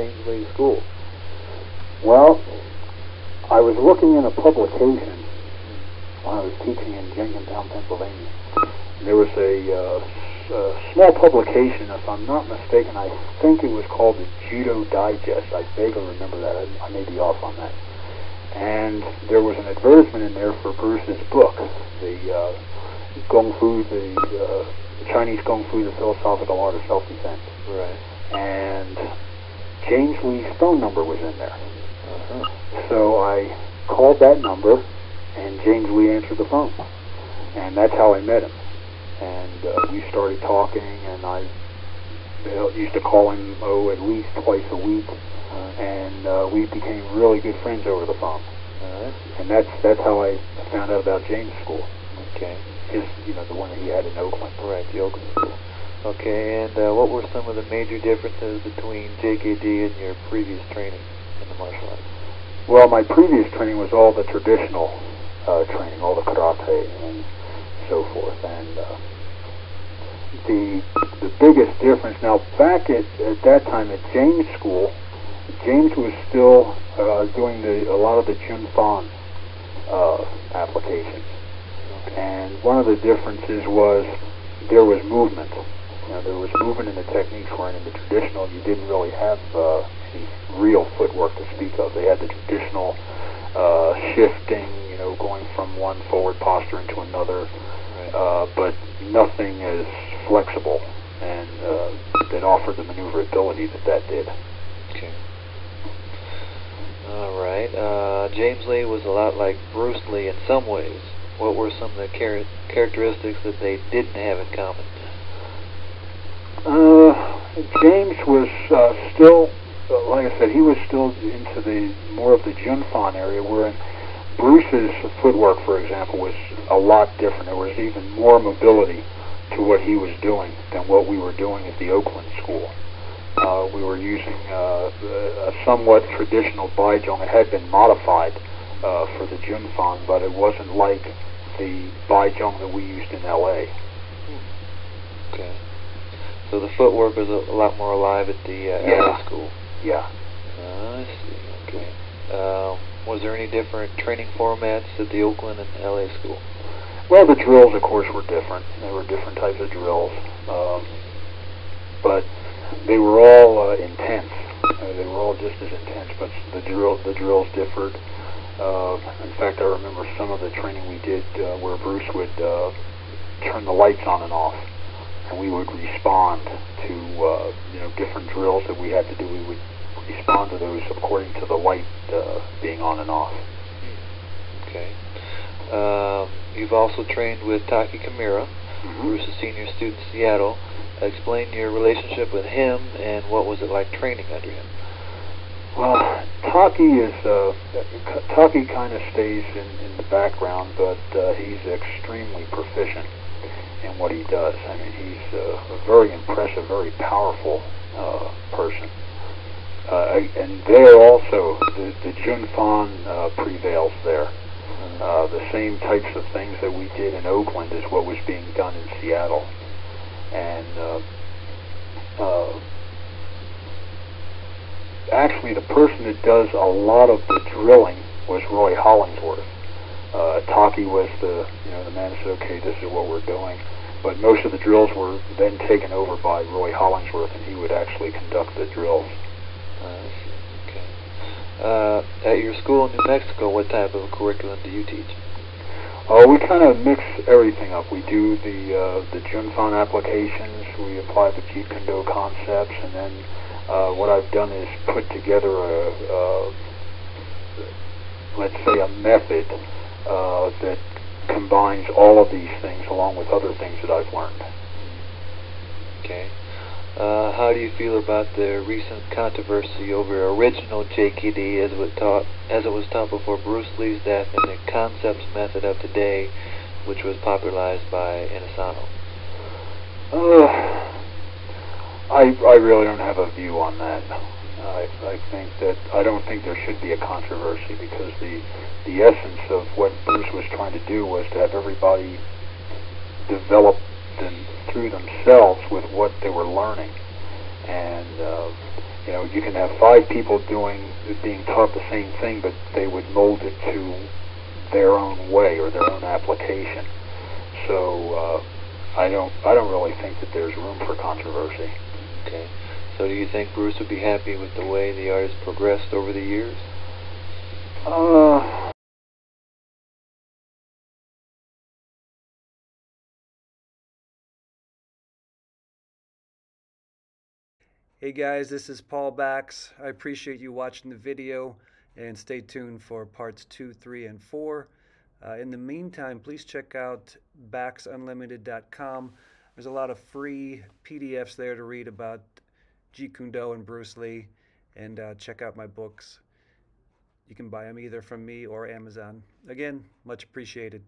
James Lee School? Well, I was looking in a publication when I was teaching in Jenkintown, Pennsylvania. There was a small publication, if I'm not mistaken, I think it was called the Judo Digest. I vaguely remember that. I may be off on that. And there was an advertisement in there for Bruce's book, the Kung Fu, the Chinese Kung Fu, the Philosophical Art of Self-Defense. Right. And James Lee's phone number was in there. So I called that number, and James Lee answered the phone. And that's how I met him. And we started talking, and I used to call him, at least twice a week. And we became really good friends over the phone. And that's how I found out about James' school. Okay. His, the one that he had in Oakland. Right, the Oakland school. Okay, and what were some of the major differences between JKD and your previous training in the martial arts? Well, my previous training was all the traditional training, all the karate and so forth. And the biggest difference, now back at that time at James' school, James was still doing a lot of the Jun Fan applications. And one of the differences was there was movement. There was movement in the techniques, where in the traditional you didn't really have any real footwork to speak of. They had the traditional shifting, going from one forward posture into another, but nothing as flexible and that offered the maneuverability that did. Okay. All right. James Lee was a lot like Bruce Lee in some ways. What were some of the characteristics that they didn't have in common? James was still, like I said, he was still into the more of the Jun Fan area, where Bruce's footwork, for example, was a lot different. There was even more mobility to what he was doing than what we were doing at the Oakland school. We were using a somewhat traditional Baizhong. It had been modified for the Jun Fan, but it wasn't like the Baizhong that we used in L.A. Okay. So the footwork was a lot more alive at the LA school. Yeah. I see. Okay. Was there any different training formats at the Oakland and LA school? Well, the drills, of course, were different. There were different types of drills, but they were all intense. They were all just as intense, but the drills differed. In fact, I remember some of the training we did where Bruce would turn the lights on and off, and we would respond to different drills that we had to do. We would respond to those according to the light being on and off. Okay. You've also trained with Taki Kimura, Bruce's senior student in Seattle. Explain your relationship with him and what was it like training under him? Well, Taki kind of stays in the background, but he's extremely proficient in what he does. I mean, he's a very impressive, very powerful person. And there also, the Jun Fan prevails there. The same types of things that we did in Oakland is what was being done in Seattle. And actually, the person that does a lot of the drilling was Roy Hollingsworth. Taki was the man that said, okay, this is what we're doing. But most of the drills were then taken over by Roy Hollingsworth, and he would actually conduct the drills. Okay. At your school in New Mexico, what type of curriculum do you teach? We kind of mix everything up. We do the Jun Fan applications, we apply the Jeet Kune Do concepts, and then what I've done is put together let's say a method that combines all of these things along with other things that I've learned. Okay. How do you feel about the recent controversy over original JKD as it was taught before Bruce Lee's death and the concepts method of today, which was popularized by Inosanto? I really don't have a view on that. I don't think there should be a controversy, because the essence of what Bruce was trying to do was to have everybody develop through themselves with what they were learning. And you can have 5 people being taught the same thing, but they would mold it to their own way or their own application. So I don't really think that there's room for controversy. Okay. So do you think Bruce would be happy with the way the art has progressed over the years? Hey guys, this is Paul Bax. I appreciate you watching the video, and stay tuned for parts 2, 3, and 4. In the meantime, please check out baxunlimited.com. There's a lot of free PDFs there to read about Jeet Kune Do and Bruce Lee, and check out my books. You can buy them either from me or Amazon. Again, much appreciated.